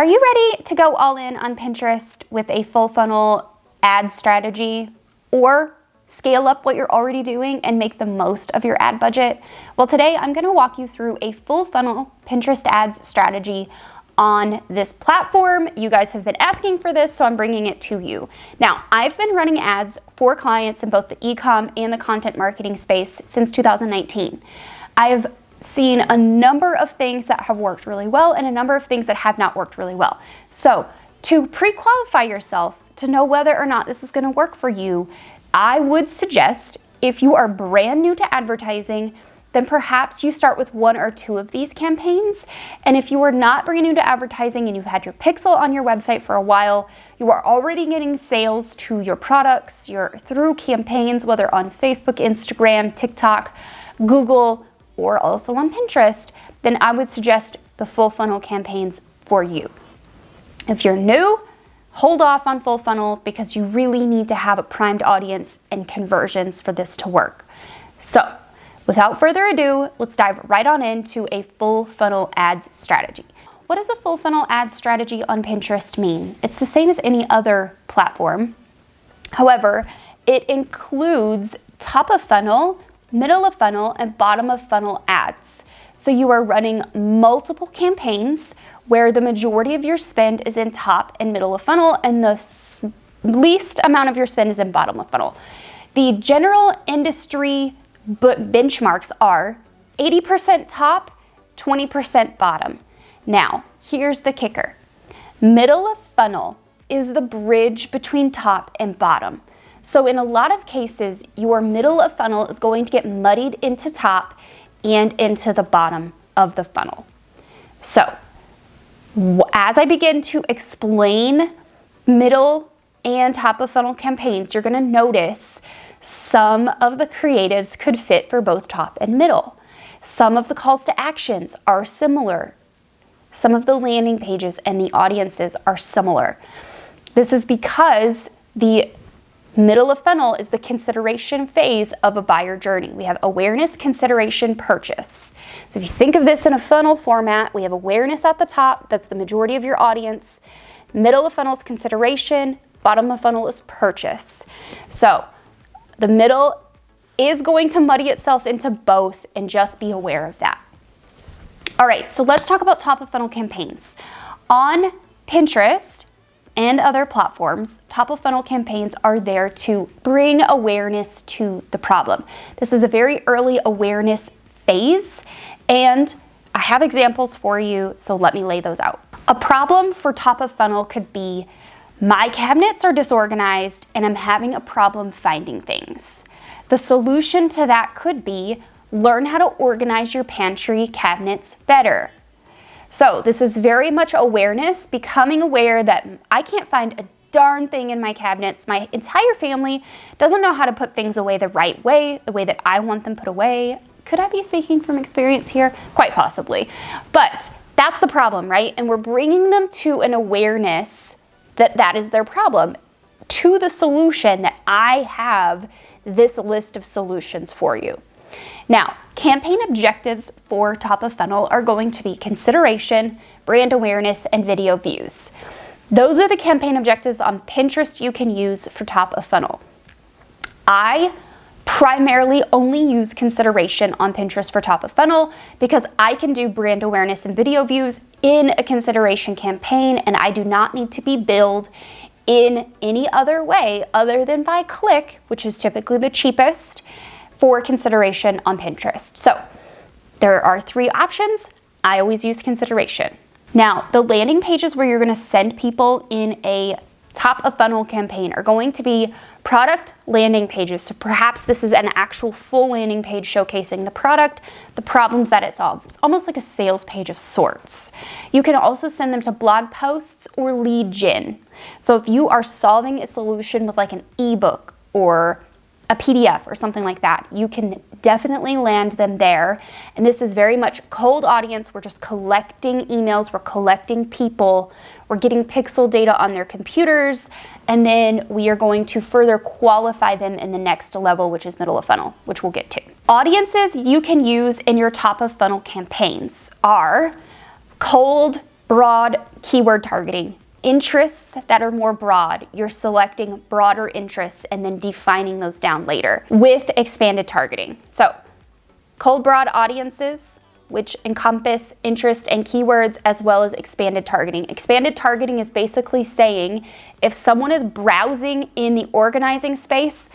Are you ready to go all in on Pinterest with a full funnel ad strategy, or scale up what you're already doing and make the most of your ad budget? Well, today I'm going to walk you through a full funnel Pinterest ads strategy on this platform. You guys have been asking for this, so I'm bringing it to you. Now, I've been running ads for clients in both the e-com and the content marketing space since 2019. I've seen a number of things that have worked really well and a number of things that have not worked really well. So to pre-qualify yourself to know whether or not this is going to work for you, I would suggest, if you are brand new to advertising, then perhaps you start with one or two of these campaigns. And if you are not brand new to advertising and you've had your pixel on your website for a while, you are already getting sales to your products, you're through campaigns, whether on Facebook, Instagram, TikTok, Google, or also on Pinterest, then I would suggest the full funnel campaigns for you. If you're new, hold off on full funnel because you really need to have a primed audience and conversions for this to work. So without further ado, let's dive right on into a full funnel ads strategy. What does a full funnel ads strategy on Pinterest mean? It's the same as any other platform. However, it includes top of funnel, middle of funnel, and bottom of funnel ads. So you are running multiple campaigns where the majority of your spend is in top and middle of funnel, and the least amount of your spend is in bottom of funnel. The general industry benchmarks are 80% top, 20% bottom. Now, here's the kicker. Middle of funnel is the bridge between top and bottom. So in a lot of cases, your middle of funnel is going to get muddied into top and into the bottom of the funnel. So as I begin to explain middle and top of funnel campaigns, you're going to notice some of the creatives could fit for both top and middle. Some of the calls to actions are similar. Some of the landing pages and the audiences are similar. This is because the middle of funnel is the consideration phase of a buyer journey. We have awareness, consideration, purchase. So if you think of this in a funnel format, we have awareness at the top, that's the majority of your audience. Middle of funnel is consideration, bottom of funnel is purchase. So the middle is going to muddy itself into both, and just be aware of that. All right, so let's talk about top of funnel campaigns. On Pinterest and other platforms, top of funnel campaigns are there to bring awareness to the problem. This is a very early awareness phase, and I have examples for you, so let me lay those out. A problem for top of funnel could be, my cabinets are disorganized and I'm having a problem finding things. The solution to that could be, learn how to organize your pantry cabinets better. So this is very much awareness, becoming aware that I can't find a darn thing in my cabinets. My entire family doesn't know how to put things away the right way, the way that I want them put away. Could I be speaking from experience here? Quite possibly. But that's the problem, right? And we're bringing them to an awareness that that is their problem, to the solution that I have this list of solutions for you. Now, campaign objectives for top of funnel are going to be consideration, brand awareness, and video views. Those are the campaign objectives on Pinterest you can use for top of funnel. I primarily only use consideration on Pinterest for top of funnel because I can do brand awareness and video views in a consideration campaign, and I do not need to be billed in any other way other than by click, which is typically the cheapest, for consideration on Pinterest. So there are three options. I always use consideration. Now, the landing pages where you're going to send people in a top of funnel campaign are going to be product landing pages. So perhaps this is an actual full landing page showcasing the product, the problems that it solves. It's almost like a sales page of sorts. You can also send them to blog posts or lead gen. So if you are solving a solution with like an ebook or a PDF or something like that, you can definitely land them there. And this is very much cold audience. We're just collecting emails, we're collecting people, we're getting pixel data on their computers, and then we are going to further qualify them in the next level, which is middle of funnel, which we'll get to. Audiences you can use in your top of funnel campaigns are cold broad keyword targeting. Interests that are more broad, you're selecting broader interests and then defining those down later with expanded targeting. So cold broad audiences, which encompass interest and keywords, as well as expanded targeting. Expanded targeting is basically saying if someone is browsing in the organizing space,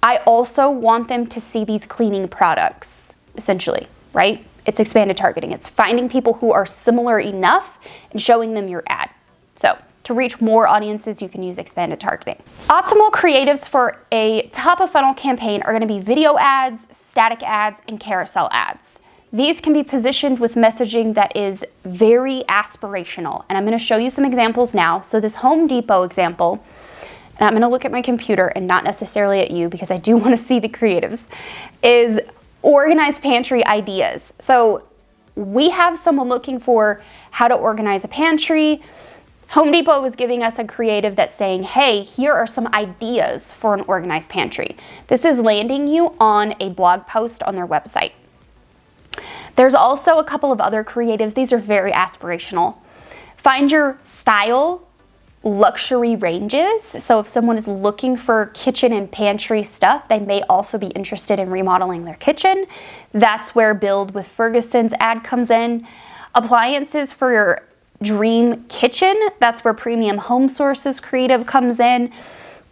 I also want them to see these cleaning products, essentially, right? It's expanded targeting. It's finding people who are similar enough and showing them your ad. So to reach more audiences, you can use expanded targeting. Optimal creatives for a top of funnel campaign are going to be video ads, static ads, and carousel ads. These can be positioned with messaging that is very aspirational. And I'm going to show you some examples now. So this Home Depot example, and I'm going to look at my computer and not necessarily at you because I do want to see the creatives, is organized pantry ideas. So we have someone looking for how to organize a pantry. Home Depot was giving us a creative that's saying, hey, here are some ideas for an organized pantry. This is landing you on a blog post on their website. There's also a couple of other creatives. These are very aspirational. Find your style, luxury ranges. So if someone is looking for kitchen and pantry stuff, they may also be interested in remodeling their kitchen. That's where Build with Ferguson's ad comes in. Appliances for your dream kitchen. That's where Premium Home Sources creative comes in.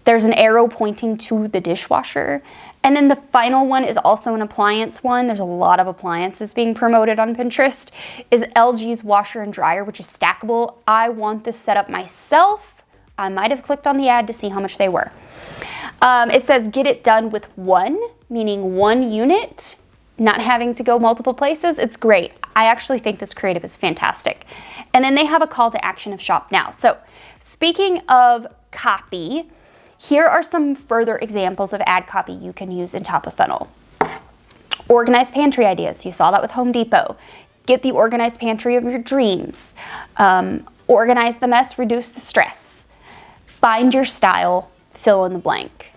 There's an arrow pointing to the dishwasher. And then the final one is also an appliance one. There's a lot of appliances being promoted on Pinterest, is LG's washer and dryer, which is stackable. I want this set up myself. I might have clicked on the ad to see how much they were. It says get it done with one, meaning one unit, not having to go multiple places. It's great. I actually think this creative is fantastic. And then they have a call to action of shop now. So speaking of copy, here are some further examples of ad copy you can use in top of funnel. Organized pantry ideas. You saw that with Home Depot. Get the organized pantry of your dreams. Organize the mess, reduce the stress. Find your style, fill in the blank.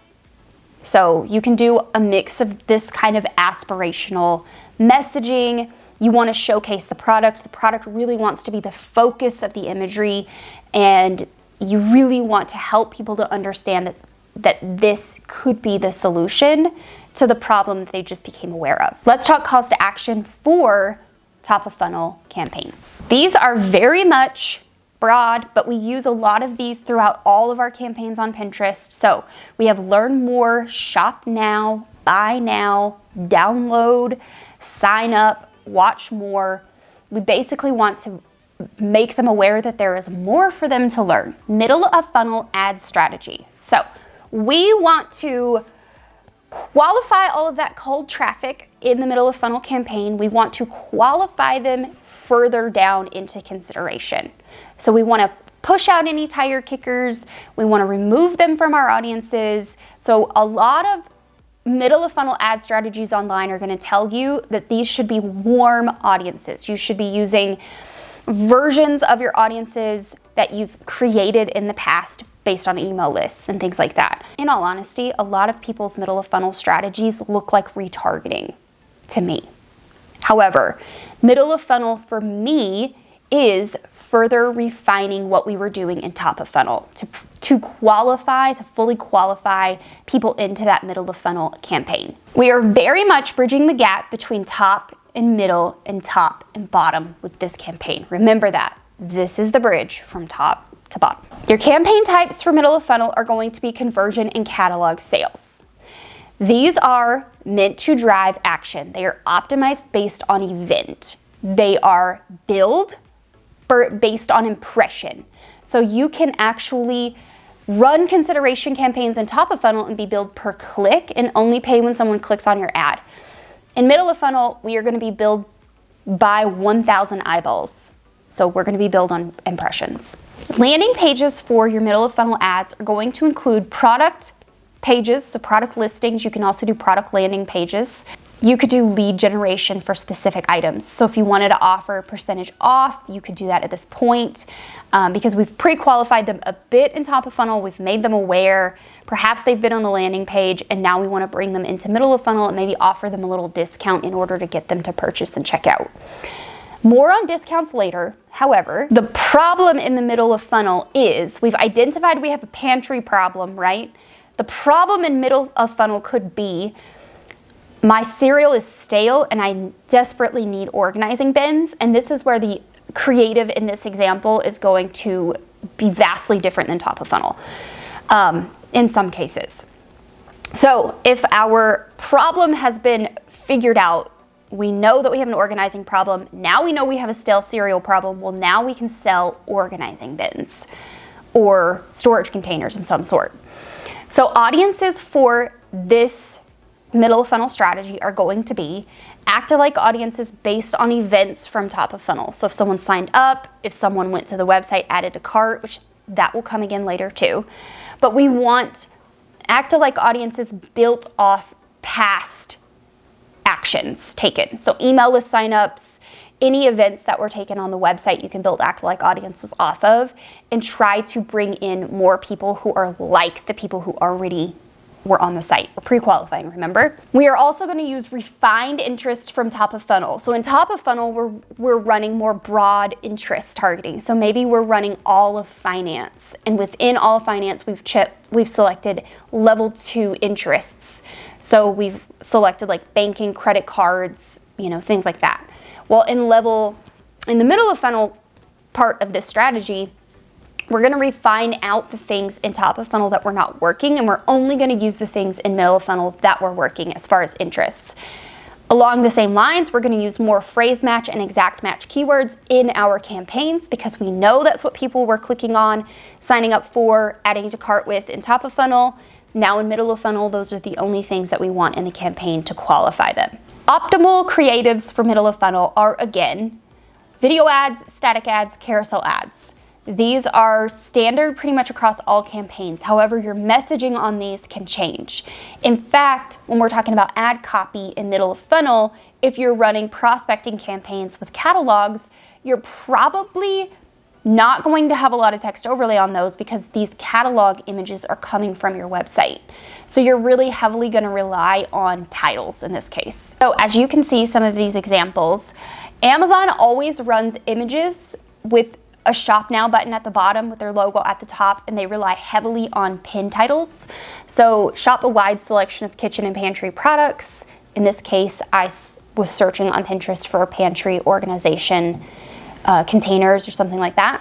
So you can do a mix of this kind of aspirational messaging. You want to showcase the product. The product really wants to be the focus of the imagery, and you really want to help people to understand that this could be the solution to the problem that they just became aware of. Let's talk calls to action for top of funnel campaigns. These are very much broad, but we use a lot of these throughout all of our campaigns on Pinterest. So we have learn more, shop now, buy now, download, sign up, watch more. We basically want to make them aware that there is more for them to learn. Middle of funnel ad strategy. So we want to qualify all of that cold traffic in the middle of funnel campaign. We want to qualify them further down into consideration. So we want to push out any tire kickers. We want to remove them from our audiences. So a lot of middle of funnel ad strategies online are going to tell you that these should be warm audiences. You should be using versions of your audiences that you've created in the past based on email lists and things like that. In all honesty, a lot of people's middle of funnel strategies look like retargeting to me. However, middle of funnel for me is further refining what we were doing in top of funnel to fully qualify people into that middle of funnel campaign. We are very much bridging the gap between top and middle and top and bottom with this campaign. Remember that. This is the bridge from top to bottom. Your campaign types for middle of funnel are going to be conversion and catalog sales. These are meant to drive action. They are optimized based on event. They are build based on impression. So you can actually run consideration campaigns in top of funnel and be billed per click and only pay when someone clicks on your ad. In middle of funnel, we are going to be billed by 1,000 eyeballs. So we're going to be billed on impressions. Landing pages for your middle of funnel ads are going to include product pages, so product listings. You can also do product landing pages. You could do lead generation for specific items. So if you wanted to offer a percentage off, you could do that at this point because we've pre-qualified them a bit in top of funnel. We've made them aware. Perhaps they've been on the landing page and now we want to bring them into middle of funnel and maybe offer them a little discount in order to get them to purchase and check out. More on discounts later. However, the problem in the middle of funnel is we've identified we have a pantry problem, right? The problem in middle of funnel could be my cereal is stale and I desperately need organizing bins. And this is where the creative in this example is going to be vastly different than top of funnel in some cases. So if our problem has been figured out, we know that we have an organizing problem. Now we know we have a stale cereal problem. Well, now we can sell organizing bins or storage containers of some sort. So audiences for this middle of funnel strategy are going to be act-alike audiences based on events from top of funnel. So if someone signed up, if someone went to the website, added to cart, which that will come again later too. But we want act-alike audiences built off past actions taken. So email list signups, any events that were taken on the website, you can build act-alike audiences off of and try to bring in more people who are like the people who already were on the site. We're pre-qualifying, remember? We are also going to use refined interest from top of funnel. So in top of funnel, we're running more broad interest targeting. So maybe we're running all of finance, and within all of finance, we've selected level 2 interests. So we've selected like banking, credit cards, things like that. Well, in the middle of funnel part of this strategy, we're going to refine out the things in top of funnel that were not working, and we're only going to use the things in middle of funnel that were working as far as interests. Along the same lines, we're going to use more phrase match and exact match keywords in our campaigns because we know that's what people were clicking on, signing up for, adding to cart with in top of funnel. Now in middle of funnel, those are the only things that we want in the campaign to qualify them. Optimal creatives for middle of funnel are, again, video ads, static ads, carousel ads. These are standard pretty much across all campaigns. However, your messaging on these can change. In fact, when we're talking about ad copy in middle of funnel, if you're running prospecting campaigns with catalogs, you're probably not going to have a lot of text overlay on those because these catalog images are coming from your website. So you're really heavily going to rely on titles in this case. So as you can see some of these examples, Amazon always runs images with a Shop Now button at the bottom with their logo at the top, and they rely heavily on pin titles. So shop a wide selection of kitchen and pantry products. In this case, I was searching on Pinterest for pantry organization containers or something like that.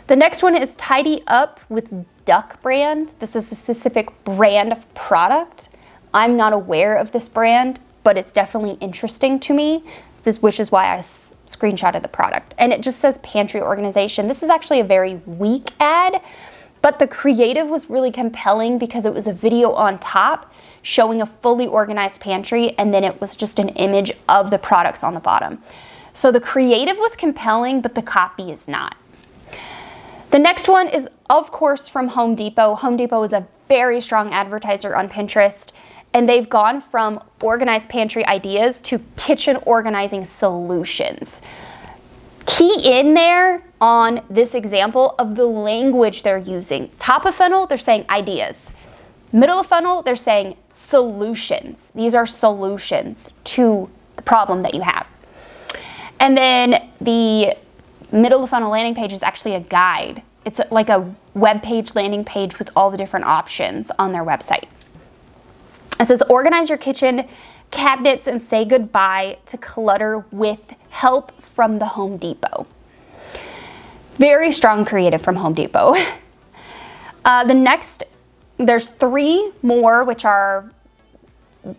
The next one is Tidy Up with Duck brand. This is a specific brand of product. I'm not aware of this brand, but it's definitely interesting to me, which is why I screenshotted the product. And it just says pantry organization. This is actually a very weak ad, but the creative was really compelling because it was a video on top showing a fully organized pantry, and then it was just an image of the products on the bottom. So the creative was compelling, but the copy is not. The next one is, of course, from Home Depot. Home Depot is a very strong advertiser on Pinterest, and they've gone from organized pantry ideas to kitchen organizing solutions. Key in there on this example of the language they're using. Top of funnel, they're saying ideas. Middle of funnel, they're saying solutions. These are solutions to the problem that you have. And then the middle of funnel landing page is actually a guide. It's like a web page landing page with all the different options on their website. It says, organize your kitchen cabinets and say goodbye to clutter with help from the Home Depot. Very strong creative from Home Depot. There's 3 more, which are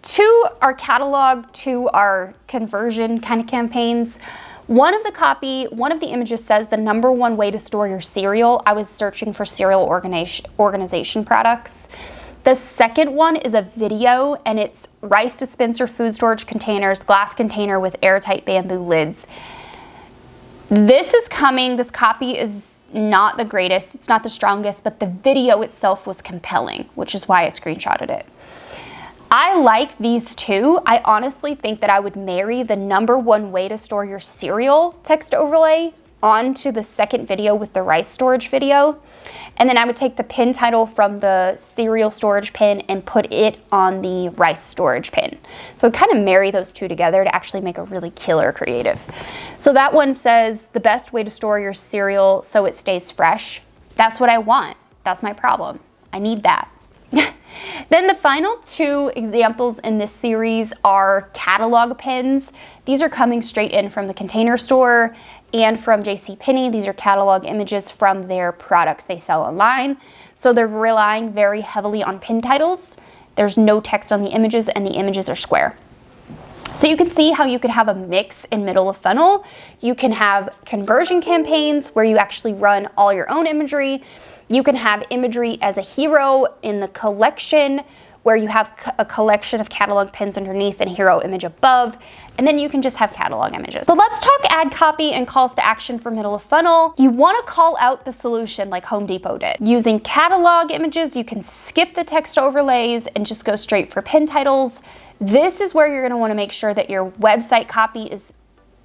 2 are catalog, 2 are conversion kind of campaigns. One of the images says the #1 way to store your cereal. I was searching for cereal organization products. The second one is a video, and it's rice dispenser, food storage containers, glass container with airtight bamboo lids. This copy is not the greatest, it's not the strongest, but the video itself was compelling, which is why I screenshotted it. I like these 2. I honestly think that I would marry the #1 way to store your cereal text overlay onto the second video with the rice storage video. And then I would take the pin title from the cereal storage pin and put it on the rice storage pin. So kind of marry those two together to actually make a really killer creative. So that one says the best way to store your cereal so it stays fresh. That's what I want. That's my problem. I need that. Then the final two examples in this series are catalog pins. These are coming straight in from the Container Store and from JCPenney. These are catalog images from their products they sell online. So they're relying very heavily on pin titles. There's no text on the images and the images are square. So you can see how you could have a mix in middle of funnel. You can have conversion campaigns where you actually run all your own imagery. You can have imagery as a hero in the collection where you have a collection of catalog pins underneath and hero image above, and then you can just have catalog images. So let's talk ad copy and calls to action for middle of funnel. You want to call out the solution like Home Depot did. Using catalog images, you can skip the text overlays and just go straight for pin titles. This is where you're going to want to make sure that your website copy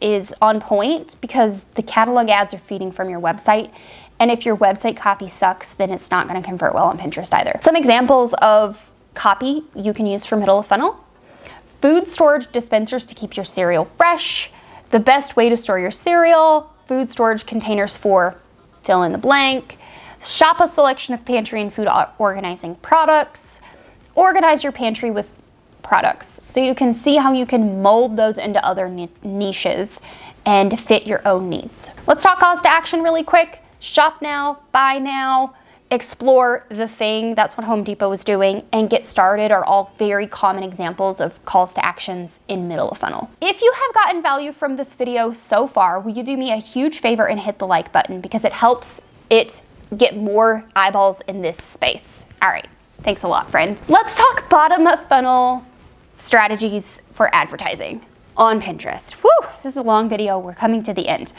is on point because the catalog ads are feeding from your website. And if your website copy sucks, then it's not going to convert well on Pinterest either. Some examples of copy you can use for middle of funnel. Food storage dispensers to keep your cereal fresh. The best way to store your cereal. Food storage containers for fill in the blank. Shop a selection of pantry and food organizing products. Organize your pantry with products. So you can see how you can mold those into other niches and fit your own needs. Let's talk calls to action really quick. Shop now, buy now, explore the thing. That's what Home Depot was doing, and get started are all very common examples of calls to actions in middle of funnel. If you have gotten value from this video so far, will you do me a huge favor and hit the like button because it helps it get more eyeballs in this space. All right, thanks a lot, friend. Let's talk bottom of funnel strategies for advertising on Pinterest. Whew, this is a long video. We're coming to the end.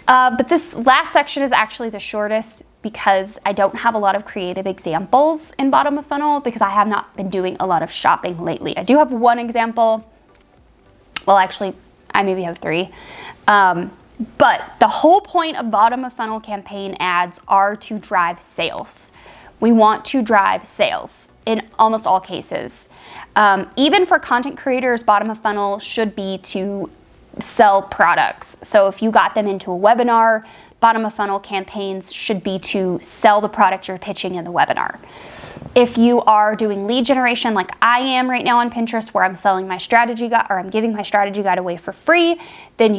But this last section is actually the shortest because I don't have a lot of creative examples in bottom of funnel because I have not been doing a lot of shopping lately. I do have one example. Well, actually, I maybe have three. But the whole point of bottom of funnel campaign ads are to drive sales. We want to drive sales in almost all cases. Even for content creators, bottom of funnel should be to sell products. So if you got them into a webinar, bottom of funnel campaigns should be to sell the product you're pitching in the webinar. If you are doing lead generation like I am right now on Pinterest where I'm selling my strategy guide or I'm giving my strategy guide away for free, then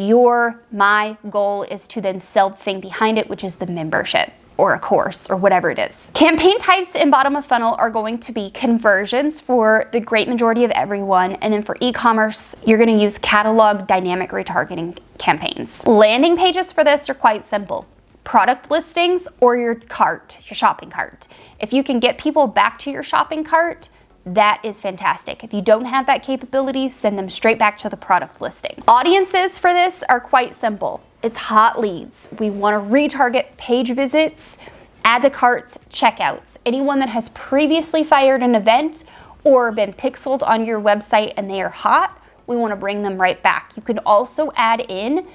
my goal is to then sell the thing behind it, which is the membership or a course or whatever it is. Campaign types in bottom of funnel are going to be conversions for the great majority of everyone. And then for e-commerce, you're going to use catalog dynamic retargeting campaigns. Landing pages for this are quite simple. Product listings or your cart, your shopping cart. If you can get people back to your shopping cart, that is fantastic. If you don't have that capability, send them straight back to the product listing. Audiences for this are quite simple. It's hot leads. We want to retarget page visits, add to carts, checkouts. Anyone that has previously fired an event or been pixeled on your website and they are hot, we want to bring them right back. You can also add in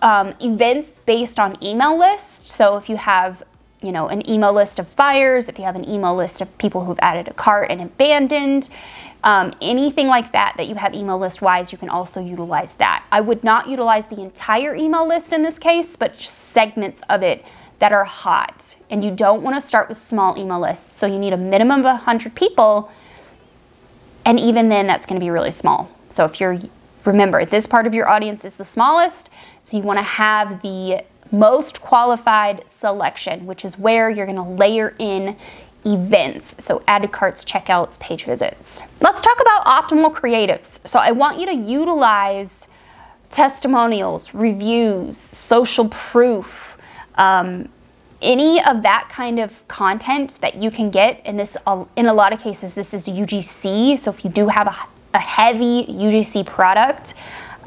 events based on email lists. So if you have an email list of buyers, if you have an email list of people who've added a cart and abandoned, anything like that you have email list wise, you can also utilize that. I would not utilize the entire email list in this case, but just segments of it that are hot. And you don't want to start with small email lists. So you need a minimum of 100 people. And even then that's going to be really small. So remember, this part of your audience is the smallest. So you want to have the most qualified selection, which is where you're going to layer in events. So add to carts, checkouts, page visits. Let's talk about optimal creatives. So I want you to utilize testimonials, reviews, social proof, any of that kind of content that you can get. And this, in a lot of cases, this is UGC. So if you do have a heavy UGC product,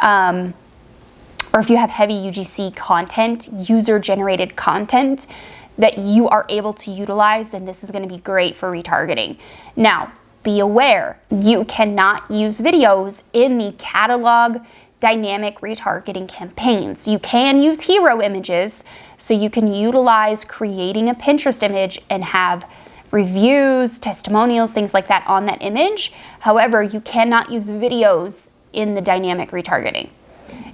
or if you have heavy UGC content, user-generated content that you are able to utilize, then this is going to be great for retargeting. Now, be aware, you cannot use videos in the catalog dynamic retargeting campaigns. You can use hero images, so you can utilize creating a Pinterest image and have reviews, testimonials, things like that on that image. However, you cannot use videos in the dynamic retargeting.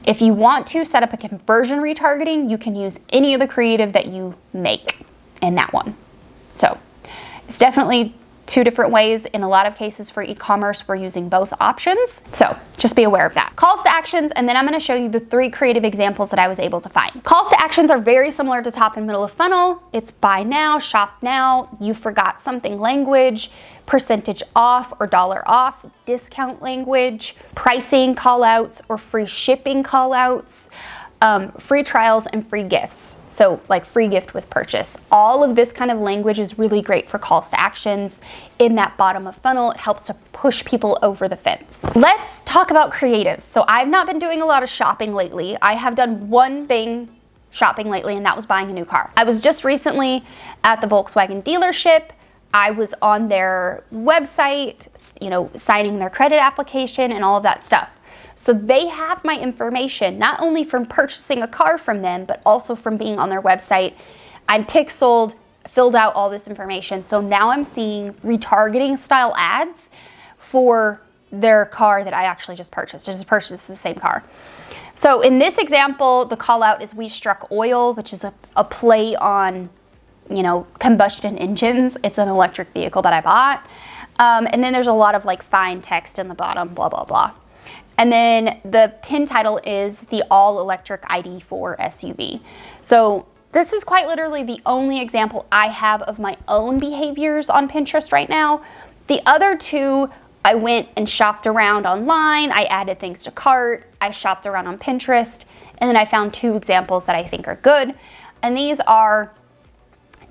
If you want to set up a conversion retargeting, you can use any of the creative that you make in that one. So it's definitely two different ways. In a lot of cases for e-commerce, we're using both options. So just be aware of that. Calls to actions, and then I'm going to show you the 3 creative examples that I was able to find. Calls to actions are very similar to top and middle of funnel. It's buy now, shop now, you forgot something language, percentage off or dollar off, discount language, pricing call outs or free shipping call outs, free trials and free gifts. So like free gift with purchase. All of this kind of language is really great for calls to actions in that bottom of funnel. It helps to push people over the fence. Let's talk about creatives. So I've not been doing a lot of shopping lately. I have done one thing shopping lately, and that was buying a new car. I was just recently at the Volkswagen dealership. I was on their website, signing their credit application and all of that stuff. So they have my information, not only from purchasing a car from them, but also from being on their website. I'm pixeled, filled out all this information. So now I'm seeing retargeting style ads for their car that I actually just purchased. I just purchased the same car. So in this example, the call out is We Struck Oil, which is a play on, combustion engines. It's an electric vehicle that I bought. And then there's a lot of fine text in the bottom, blah, blah, blah. And then the pin title is the all-electric ID4 SUV. So this is quite literally the only example I have of my own behaviors on Pinterest right now. The other 2, I went and shopped around online. I added things to cart. I shopped around on Pinterest. And then I found 2 examples that I think are good. And these are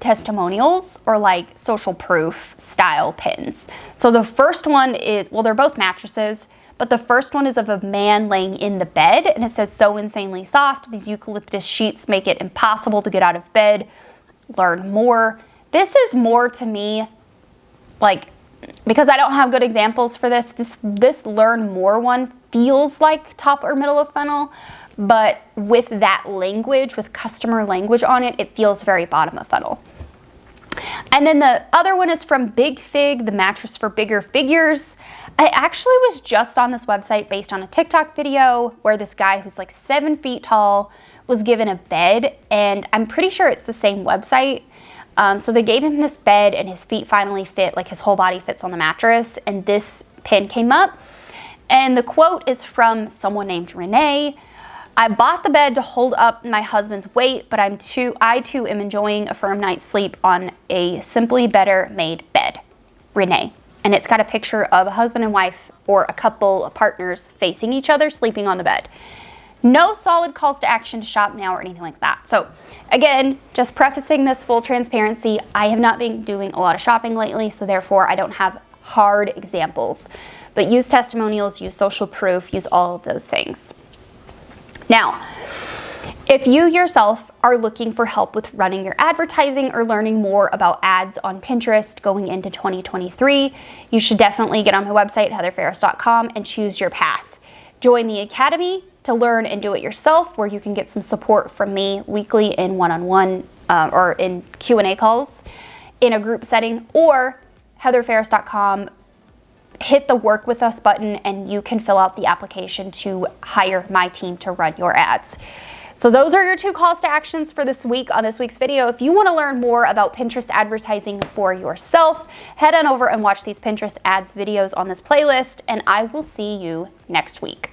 testimonials or social proof style pins. So the first one is, they're both mattresses. But the first one is of a man laying in the bed, and it says, "So insanely soft, these eucalyptus sheets make it impossible to get out of bed. Learn more." This is more to me, because I don't have good examples for this learn more one feels like top or middle of funnel, but with that language, with customer language on it, it feels very bottom of funnel. And then the other one is from Big Fig, the mattress for bigger figures. I actually was just on this website based on a TikTok video where this guy who's 7 feet tall was given a bed, and I'm pretty sure it's the same website. So they gave him this bed and his feet finally fit, his whole body fits on the mattress, and this pin came up. And the quote is from someone named Renee. "I bought the bed to hold up my husband's weight, but I too am enjoying a firm night's sleep on a simply better made bed. Renee." And it's got a picture of a husband and wife or a couple of partners facing each other sleeping on the bed. No solid calls to action to shop now or anything like that. So again, just prefacing this full transparency, I have not been doing a lot of shopping lately, so therefore I don't have hard examples. But use testimonials, use social proof, use all of those things. Now, if you yourself are looking for help with running your advertising or learning more about ads on Pinterest going into 2023, you should definitely get on my website, heatherfarris.com, and choose your path. Join the Academy to learn and do it yourself, where you can get some support from me weekly in one-on-one or in Q&A calls in a group setting, or heatherfarris.com, hit the work with us button and you can fill out the application to hire my team to run your ads. So those are your 2 calls to actions for this week on this week's video. If you want to learn more about Pinterest advertising for yourself, head on over and watch these Pinterest ads videos on this playlist, and I will see you next week.